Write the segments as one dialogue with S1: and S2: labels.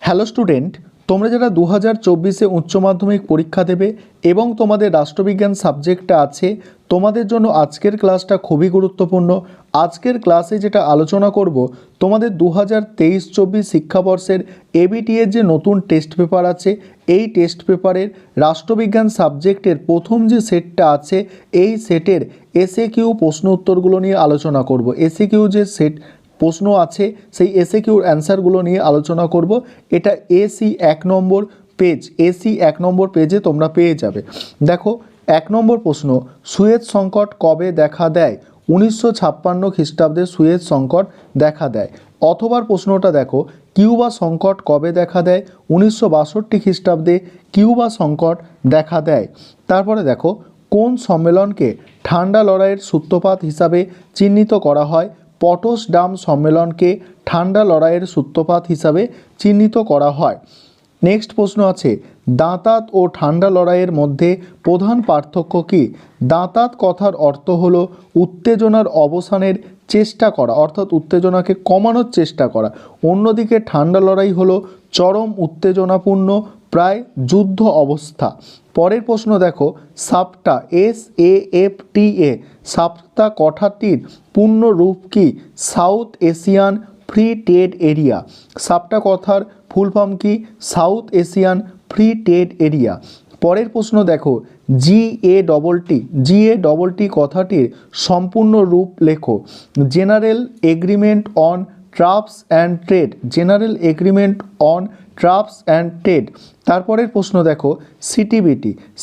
S1: Hello student, তোমরা যারা 2024-এ উচ্চ মাধ্যমিক পরীক্ষা দেবে এবং তোমাদের রাষ্ট্রবিজ্ঞান সাবজেক্টটা আছে, তোমাদের জন্য আজকের ক্লাসটা খুবই গুরুত্বপূর্ণ। আজকের ক্লাসে যেটা আলোচনা করব, তোমাদের 2023-24 শিক্ষাবর্ষের এবিটি এর যে নতুন টেস্ট পেপার আছে, এই টেস্ট পেপারের রাষ্ট্রবিজ্ঞান সাবজেক্টের প্রথম যে সেটটা আছে, এই সেটের এসএকিউ প্রশ্ন উত্তরগুলো নিয়ে আলোচনা করব। এসএকিউ যে সেট প্রশ্ন আছে সেই এসএকিউর অ্যান্সারগুলো নিয়ে আলোচনা করব। এটা এসি 1 নম্বর পেজ, এসি 1 নম্বর পেজে তোমরা পেয়ে যাবে। দেখো 1 নম্বর প্রশ্ন, সুয়েজ সংকট কবে দেখা দেয়? 1956 খ্রিস্টাব্দে সুয়েজ সংকট দেখা দেয়। অথবা প্রশ্নটা দেখো, কিউবা সংকট কবে দেখা দেয়? 1962 খ্রিস্টাব্দে কিউবা সংকট দেখা দেয়। তারপরে দেখো, কোন সম্মেলনকে ঠান্ডা লড়াইয়ের সূত্রপাত হিসাবে চিহ্নিত করা হয়? পটসডাম সম্মেলনকে ঠান্ডা লড়াইয়ের সূত্রপাত হিসাবে চিহ্নিত করা হয়। নেক্সট প্রশ্ন আছে, দাঁতাত ও ঠান্ডা লড়াইয়ের মধ্যে প্রধান পার্থক্য কী? দাঁতাত কথার অর্থ হলো উত্তেজনার অবসানের চেষ্টা করা, অর্থাৎ উত্তেজনাকে কমানোর চেষ্টা করা। অন্যদিকে ঠান্ডা লড়াই হলো চরম উত্তেজনাপূর্ণ প্রায় যুদ্ধ অবস্থা। পরের প্রশ্ন দেখো, সাপটা SAFTA সাপটা কথাটির পূর্ণ রূপ কি? South Asian Free Trade Area. SAFTA কথার ফুল ফর্ম কি? South Asian Free Trade Area. পরের প্রশ্ন দেখো, GATT কথাটির সম্পূর্ণ রূপ লেখো। General Agreement on Tariffs and Trade. General Agreement on Tariffs and Trade. তারপরের প্রশ্ন দেখো,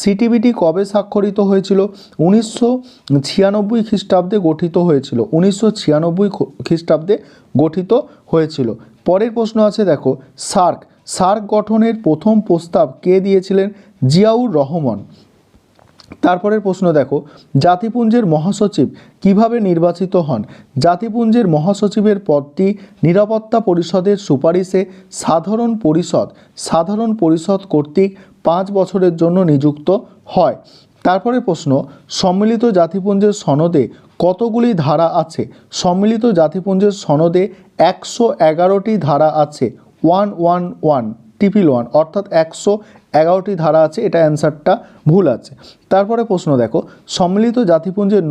S1: সিটিবিটি কবে স্বাক্ষরিত হয়েছিল? 1996 খ্রিস্টাব্দে গঠিত হয়েছিল। 1996 খ্রিস্টাব্দে গঠিত হয়েছিল। পরের প্রশ্ন আছে দেখো, সার্ক গঠনের প্রথম প্রস্তাব কে দিয়েছিলেন? জিয়াউর রহমান। তারপরের প্রশ্ন দেখো, জাতিপুঞ্জের মহাসচিব কিভাবে নির্বাচিত হন? জাতিপুঞ্জের মহাসচিবের পদটি নিরাপত্তা পরিষদের সুপারিশে সাধারণ পরিষদ কর্তৃক 5 বছরের জন্য নিযুক্ত হয়। তারপরে প্রশ্ন, সম্মিলিত জাতিপুঞ্জের সনদে কতগুলি ধারা আছে? সম্মিলিত জাতিপুঞ্জের সনদে 111টি ধারা আছে। 111 অর্থাৎ 111টি ধারা আছে। এটা অ্যান্সারটা ভুল আছে। তারপরে প্রশ্ন দেখো, সম্মিলিত জাতিপুঞ্জের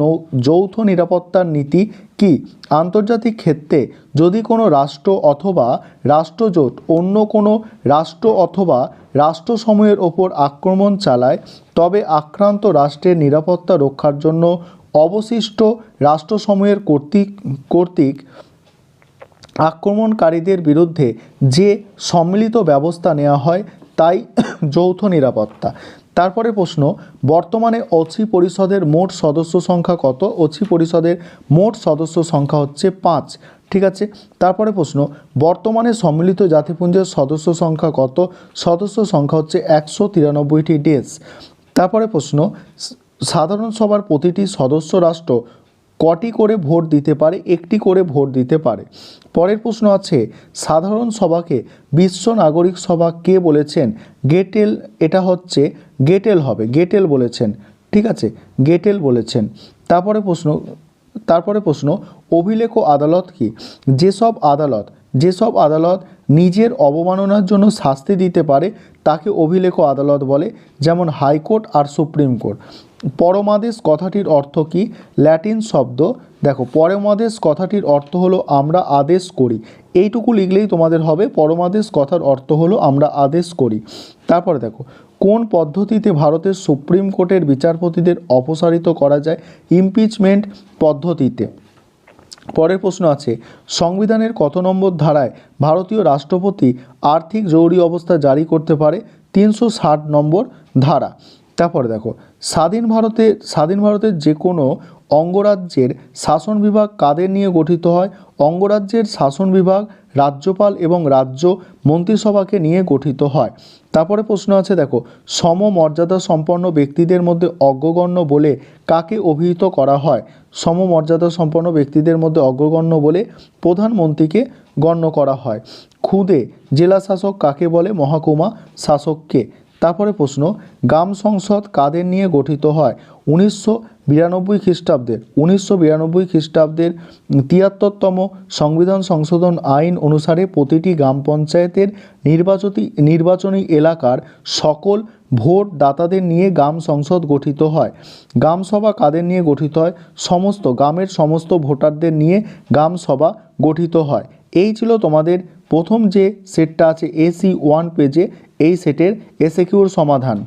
S1: যৌথ নিরাপত্তার নীতি কি? আন্তর্জাতিক ক্ষেত্রে যদি কোনো রাষ্ট্র অথবা রাষ্ট্রজোট অন্য কোনো রাষ্ট্র অথবা রাষ্ট্রসমূহের ওপর আক্রমণ চালায়, তবে আক্রান্ত রাষ্ট্রের নিরাপত্তা রক্ষার জন্য অবশিষ্ট রাষ্ট্রসমূহের কর্তৃক আক্রমণকারীদের বিরুদ্ধে যে সম্মিলিত ব্যবস্থা নেওয়া হয় তাই যৌথ নিরাপত্তা। তারপরে প্রশ্ন, বর্তমানে অছি পরিষদের মোট সদস্য সংখ্যা কত? অছি পরিষদের মোট সদস্য সংখ্যা হচ্ছে 5। ঠিক আছে। তারপরে প্রশ্ন, বর্তমানে সম্মিলিত জাতিপুঞ্জের সদস্য সংখ্যা কত? সদস্য সংখ্যা হচ্ছে 193টি দেশ। তারপরে প্রশ্ন, সাধারণ সভার প্রতিটি সদস্য রাষ্ট্র কটি করে ভোট দিতে পারে? একটি করে ভোট দিতে পারে। পরের প্রশ্ন আছে, সাধারণ সভাকে বিশ্ব নাগরিক সভা কে বলেছেন? গেটেল। এটা হচ্ছে গেটেল হবে, গেটেল বলেছেন। ঠিক আছে, গেটেল বলেছেন। তারপরে প্রশ্ন, অভিলেখ আদালত কি? যেসব আদালত নিজের অবমাননার জন্য শাস্তি দিতে পারে তাকে অভিলেখ আদালত বলে, যেমন হাইকোর্ট আর সুপ্রিম কোর্ট। পরমাদেশ কথাটির অর্থ কি? ল্যাটিন শব্দ। দেখো, পরমাদেশ কথাটির অর্থ হলো আমরা আদেশ করি। এইটুকু লিখলেই তোমাদের হবে, পরমাদেশ কথার অর্থ হলো আমরা আদেশ করি। তারপরে দেখো, কোন পদ্ধতিতে ভারতের সুপ্রিম কোর্টের বিচারপতিদের অপসারিত করা যায়? ইমপিচমেন্ট পদ্ধতিতে। পরের প্রশ্ন আছে, সংবিধানের কত নম্বর ধারায় ভারতীয় রাষ্ট্রপতি আর্থিক জরুরি অবস্থা জারি করতে পারে? 360 নম্বর ধারা। তারপরে দেখো, স্বাধীন ভারতের যে কোনো অঙ্গরাজ্যের শাসন বিভাগ কাদের নিয়ে গঠিত হয়? অঙ্গরাজ্যের শাসন বিভাগ রাজ্যপাল এবং রাজ্য মন্ত্রিসভাকে নিয়ে গঠিত হয়। তারপরে প্রশ্ন আছে দেখো, সমমর্যাদা সম্পন্ন ব্যক্তিদের মধ্যে অগ্রগণ্য বলে কাকে অভিহিত করা হয়? সমমর্যাদা সম্পন্ন ব্যক্তিদের মধ্যে অগ্রগণ্য বলে প্রধানমন্ত্রীকে গণ্য করা হয়। ক্ষুদে জেলা শাসক কাকে বলে? মহকুমা শাসককে। তারপরে প্রশ্ন, গ্রাম সংসদ কাদের নিয়ে গঠিত হয়? 1992 খ্রিস্টাব্দের 73তম সংবিধান সংশোধন আইন অনুসারে প্রতিটি গ্রাম পঞ্চায়েতের নির্বাচনী এলাকার সকল ভোটদাতাদের নিয়ে গ্রাম সংসদ গঠিত হয়। গ্রাম সভা কাদের নিয়ে গঠিত হয়? সমস্ত গ্রামের সমস্ত ভোটারদের নিয়ে গ্রাম সভা গঠিত হয়। এই ছিল তোমাদের প্রথম যে সেটটা আছে AC1 পেজে, এই সেটের এসএকিউর সমাধান।